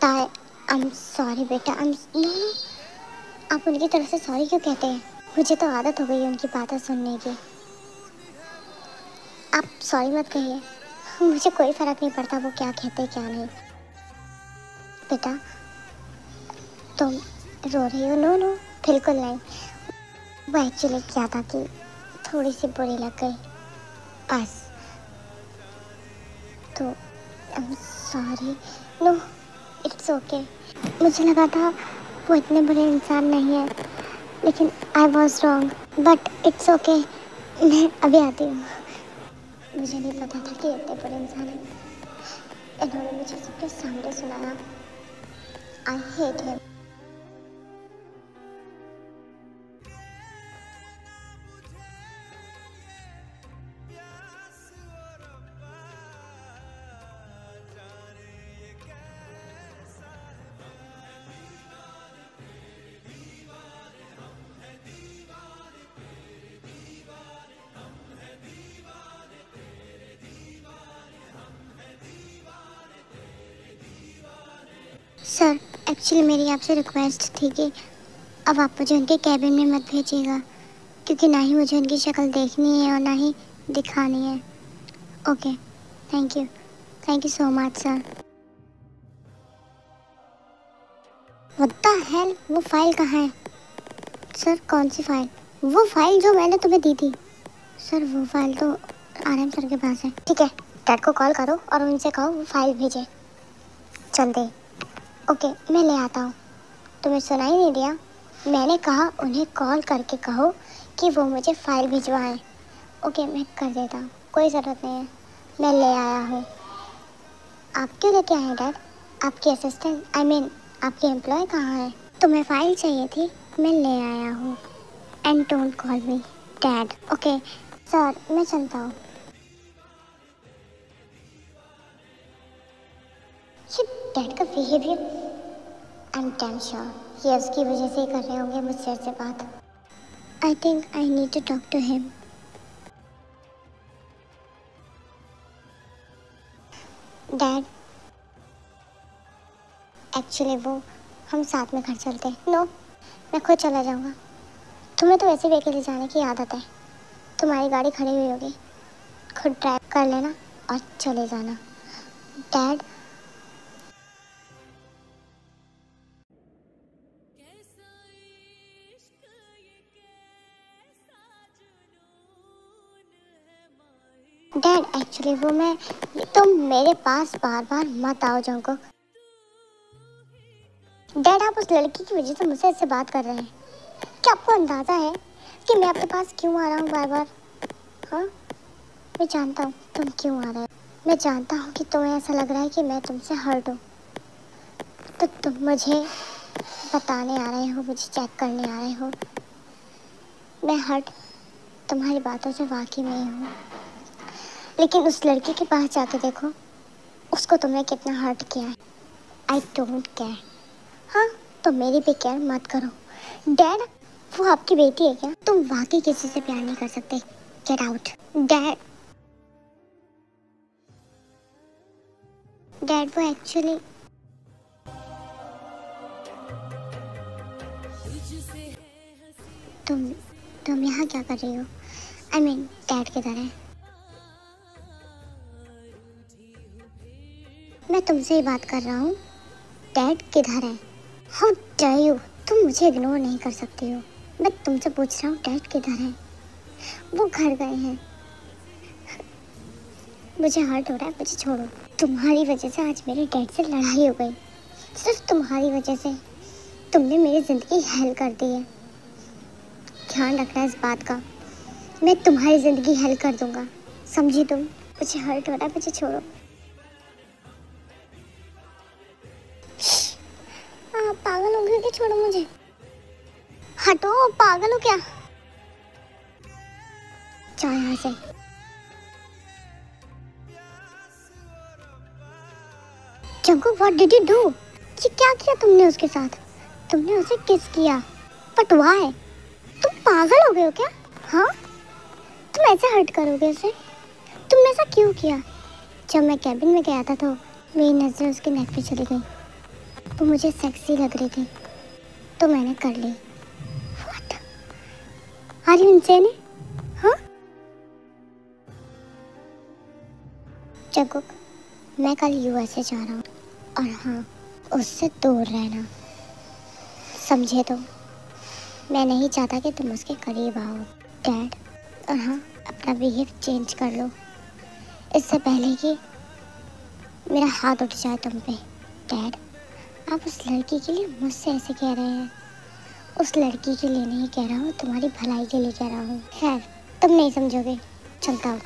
ताई, आई am sorry बेटा, I am no no, आप उनकी तरफ से सॉरी क्यों कहते हैं? मुझे तो आदत हो गई है उनकी बातें सुनने की। आप सॉरी मत कहिए, मुझे कोई फर्क नहीं पड़ता वो क्या कहते क्या नहीं। बेटा तुम रो रही हो? नो नो, बिल्कुल नहीं। वो एक्चुअली क्या था कि थोड़ी सी बुरी लग गई बस। तो I am sorry. No, it's okay. मुझे लगा था वो इतने बुरे इंसान नहीं है, लेकिन I was wrong, but it's okay. मैं अभी आती हूँ। मुझे नहीं पता था कि इतने बुरे इंसान हैं। इन्होंने मुझे सबके सामने सुनाया। I hate him. Sir, actually मेरी आपसे रिक्वेस्ट थी कि अब आप मुझे उनके कैबिन में मत भेजिएगा, क्योंकि ना ही मुझे उनकी शक्ल देखनी है और ना ही दिखानी है। Okay, thank you so much sir. What the hell, वो फाइल कहाँ है? सर कौन सी फाइल? वो फाइल जो मैंने तुम्हें दी थी। सर वो फाइल तो आरएम सर के पास है। ठीक है, डैड को कॉल करो और उनसे कहो वो फाइल भेजे जल्दी। ओके, मैं ले आता हूँ। तुम्हें सुनाई नहीं दिया? मैंने कहा उन्हें कॉल करके कहो कि वो मुझे फाइल भिजवाएं। ओके, मैं कर देता हूँ, कोई ज़रूरत नहीं है, मैं ले आया हूँ। आप क्यों लेके आए डैड? आपकी असिस्टेंट आई मीन आपकी एम्प्लॉय कहाँ है? तुम्हें फाइल चाहिए थी, मैं ले आया हूँ। And don't call me dad. Okay sir, मैं चलता हूँ। ये डैड का behaviour, I am damn sure ये उसकी वजह से ही कर रहे होंगे मुझसे ऐसे बात। I think I need to talk to him. Dad, actually वो हम साथ में घर चलते हैं। नो, मैं खुद चला जाऊंगा। तुम्हें तो वैसे भी अकेले जाने की आदत है। तुम्हारी गाड़ी खड़ी हुई होगी, खुद ड्राइव कर लेना और चले जाना। डैड, डैड एक्चुअली वो मैं, तुम मेरे पास बार बार मत आओ जंकुक। डैड, आप उस लड़की की वजह से मुझसे ऐसे बात कर रहे हैं। क्या आपको अंदाजा है कि मैं आपके पास क्यों आ रहा हूँ बार बार? हाँ, मैं जानता हूँ तुम क्यों आ रहे हो। मैं जानता हूँ कि तुम्हें ऐसा लग रहा है कि मैं तुमसे हर्ट हूँ, तो तुम मुझे बताने आ रहे हो, मुझे चेक करने आ रहे हो। मैं हर्ट तुम्हारी बातों से वाकई में ही हूँ, लेकिन उस लड़की के पास जाके देखो, उसको तुमने कितना हर्ट किया है। I don't care. हाँ, तो मेरी भी केयर मत करो। डैड, वो आपकी बेटी है क्या? तुम वाकई किसी से प्यार नहीं कर सकते। Get out. डैड, डैड वो एक्चुअली, तुम तुम यहाँ क्या कर रही हो? आई मीन डैड किधर है? मैं तुमसे ही बात कर रहा हूँ। डैड किधर है? हाउ डेयर यू, तुम मुझे इग्नोर नहीं कर सकती हो। मैं तुमसे पूछ रहा हूँ डैड किधर है? वो घर गए हैं। मुझे हर्ट हो रहा है, मुझे छोड़ो। तुम्हारी वजह से आज मेरे डैड से लड़ाई हो गई, सिर्फ तुम्हारी वजह से। तुमने मेरी ज़िंदगी हेल कर दी है। ध्यान रखना इस बात का, मैं तुम्हारी ज़िंदगी हेल कर दूंगा, समझी तुम? मुझे हर्ट हो रहा है, मुझे छोड़ो। पागल हो गई क्या? छोड़ो मुझे, हटो। पागल हो क्या? जाओ यहाँ से। Jungkook, what did you do? ये क्या किया तुमने उसके साथ? तुमने उसे किस किया? But why? तुम पागल हो गए हो क्या? हाँ, तुम ऐसे हर्ट करोगे उसे? तुमने ऐसा क्यों किया? जब मैं कैबिन में गया था तो मेरी नजर उसके नेक पे चली गई। वो मुझे सेक्सी लग रही थी तो मैंने कर ली। What? Are you insane? हाँ? जगुक, मैं कल यूएसए जा रहा हूँ और हाँ, उससे दूर रहना, समझे? तो मैं नहीं चाहता कि तुम उसके करीब आओ डैड। और हाँ, अपना बिहेव चेंज कर लो इससे पहले कि मेरा हाथ उठ जाए तुम पे। डैड, आप उस लड़की के लिए मुझसे ऐसे कह रहे हैं। उस लड़की के लिए नहीं कह रहा हूँ, तुम्हारी भलाई के लिए कह रहा हूँ। खैर, तुम नहीं समझोगे, चलता हूँ।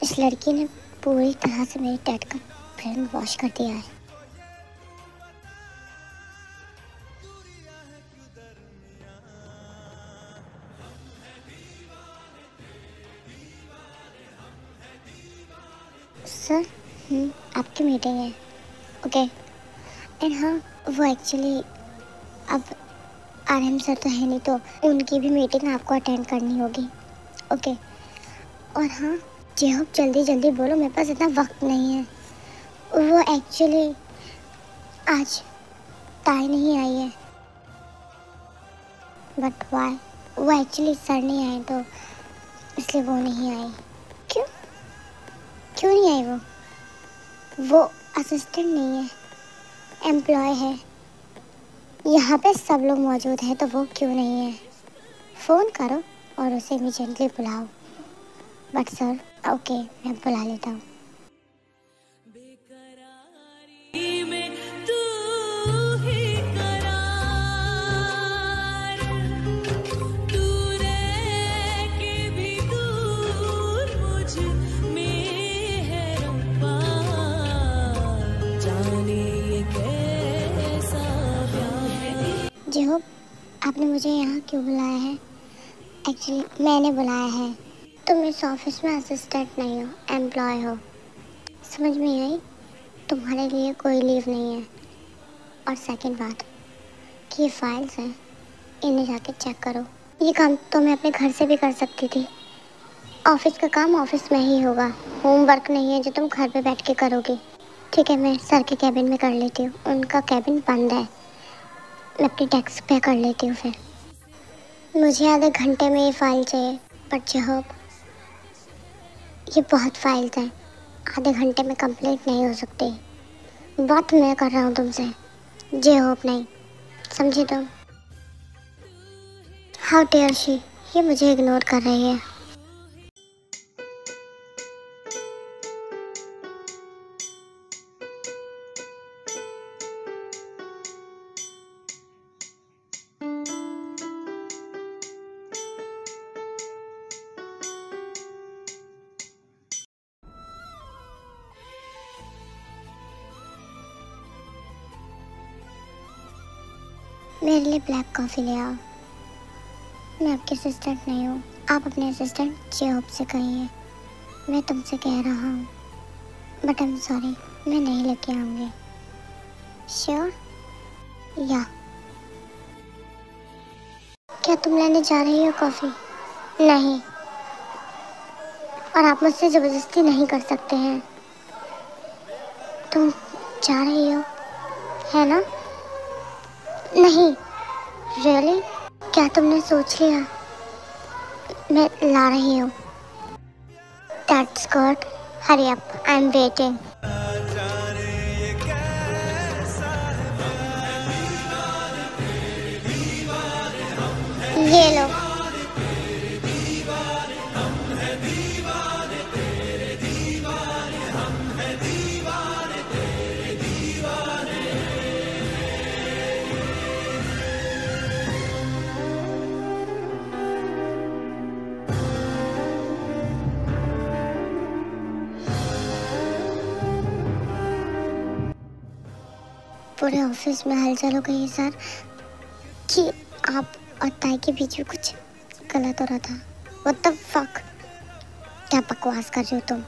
इस लड़की ने पूरी तरह से मेरे डैड का ब्रेन वॉश कर दिया है। सर, आपकी मीटिंग है। ओके। एंड हाँ, वो एक्चुअली अब आरएम सर तो है नहीं, तो उनकी भी मीटिंग आपको अटेंड करनी होगी। ओके। और हाँ, जेहोब जल्दी जल्दी बोलो, मेरे पास इतना वक्त नहीं है। वो एक्चुअली आज ताई नहीं आई है। But why? वो एक्चुअली सर नहीं आए तो इसलिए वो नहीं आई। क्यों? क्यों नहीं आई वो असिस्टेंट नहीं है, एम्प्लॉय है। यहाँ पे सब लोग मौजूद हैं तो वो क्यों नहीं है? फ़ोन करो और उसे इमीडिएटली बुलाओ। बट सर, ओके, मैं बुला लेता हूँ। जेहोब, आपने मुझे यहाँ क्यों बुलाया है? एक्चुअली मैंने बुलाया है। तुम इस ऑफिस में असिस्टेंट नहीं हो, एम्प्लॉय हो। समझ में आई? तुम्हारे लिए कोई लीव नहीं है। और सेकंड बात कि ये फाइल्स हैं, इन्हें जाके चेक करो। ये काम तो मैं अपने घर से भी कर सकती थी। ऑफिस का काम ऑफिस में ही होगा, होमवर्क नहीं है जो तुम घर पे बैठ के करोगी। ठीक है, मैं सर के कैबिन में कर लेती हूँ, उनका कैबिन बंद है। मैं अपनी डेस्क पे कर लेती हूँ फिर। मुझे आधे घंटे में ये फाइल चाहिए। बट जेहोब, ये बहुत फाइल्स हैं, आधे घंटे में कंप्लीट नहीं हो सकती। बात मैं कर रहा हूँ तुमसे, जेहोब नहीं, समझे तुम? हाउ डेयर शी, ये मुझे इग्नोर कर रही है। मेरे लिए ब्लैक कॉफ़ी ले आओ। मैं आपकी असिस्टेंट नहीं हूँ, आप अपने असिस्टेंट जेहोब से कहिए। मैं तुमसे कह रहा हूँ। बट आई एम सॉरी, मैं नहीं लेके आऊँगी। श्योर? या क्या तुम लेने जा रही हो कॉफ़ी? नहीं, और आप मुझसे ज़बरदस्ती नहीं कर सकते हैं। तुम जा रही हो, है ना? नहीं, रियली? क्या तुमने सोच लिया? मैं ला रही हूँ। That's good, hurry up, I am waiting. ये लो। पूरे ऑफिस में हलचल हो गई है सर कि आप और ताई के बीच में कुछ गलत हो रहा था। What the fuck? क्या बकवास कर रहे हो तुम?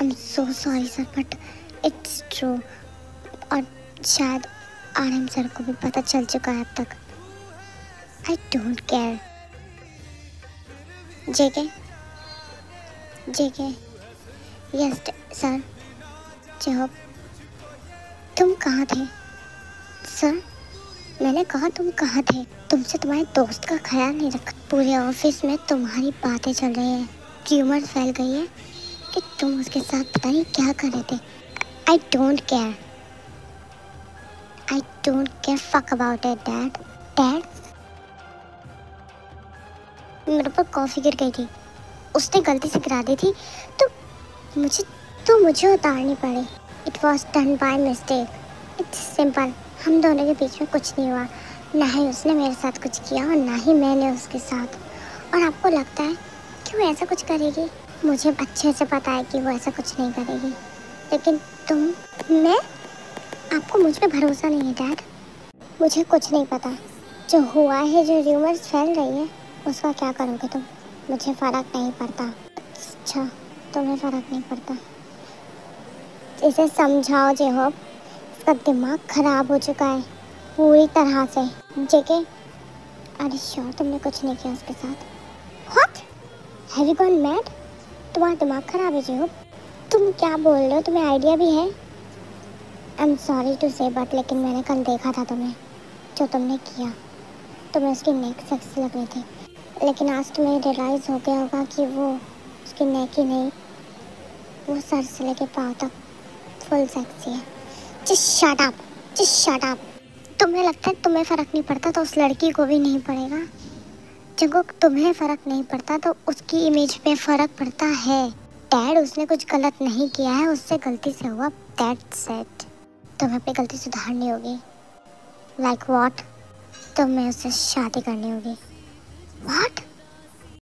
I'm so sorry sir, but it's true. और शायद आरएम सर को भी पता चल चुका है अब तक। I don't care। JK, JK, yes sir. जेहोब, तुम कहाँ थे? सर, मैंने कहा तुम कहाँ थे? तुमसे तुम्हारे दोस्त का ख्याल नहीं रखा। पूरे ऑफिस में तुम्हारी बातें चल रही है, र्यूमर फैल गई है कि तुम उसके साथ पता नहीं क्या कर रहे थे। I don't care, I don't care fuck about it dad. Dad, मेरे ऊपर कॉफ़ी गिर गई थी, उसने गलती से गिरा दी थी, तो मुझे उतारनी पड़ी। It was done by mistake, it's simple. हम दोनों के बीच में कुछ नहीं हुआ, ना ही उसने मेरे साथ कुछ किया और ना ही मैंने उसके साथ। और आपको लगता है कि वो ऐसा कुछ करेगी? मुझे अच्छे से पता है कि वो ऐसा कुछ नहीं करेगी, लेकिन मैं आपको मुझ पे भरोसा नहीं है डैड। मुझे कुछ नहीं पता। जो हुआ है, जो र्यूमर्स फैल रही है, उसका क्या करोगे तुम? मुझे फ़र्क नहीं पड़ता। अच्छा, तुम्हें फ़र्क नहीं पड़ता? इसे समझाओ जेहोब, इसका दिमाग खराब हो चुका है पूरी तरह से। जेके, अरे श्योर तुमने कुछ नहीं किया उसके साथ? What? Have you gone mad? तुम्हारा दिमाग खराब है जेहोब? तुम क्या बोल रहे हो? तुम्हें आइडिया भी है? आई एम सॉरी टू से बट लेकिन मैंने कल देखा था तुम्हें, जो तुमने किया। तुम्हें उसकी नेक सेक्सी लग रही थी, लेकिन आज तुम्हें रियलाइज़ हो गया होगा कि वो उसकी नेक ही नहीं, वो सर से लेके पाँव तक फुल सेक्सी है। Just shut up, just shut up. तुम्हें लगता है तुम्हें फ़र्क नहीं पड़ता तो उस लड़की को भी नहीं पड़ेगा? जब तुम्हें फ़र्क नहीं पड़ता तो उसकी इमेज पे फ़र्क पड़ता है। डैड, उसने कुछ गलत नहीं किया है, उससे गलती से हुआ, दैट्स इट। तुम्हें अपनी गलती सुधारनी होगी। Like what? तुम्हें उससे शादी करनी होगी। व्हाट?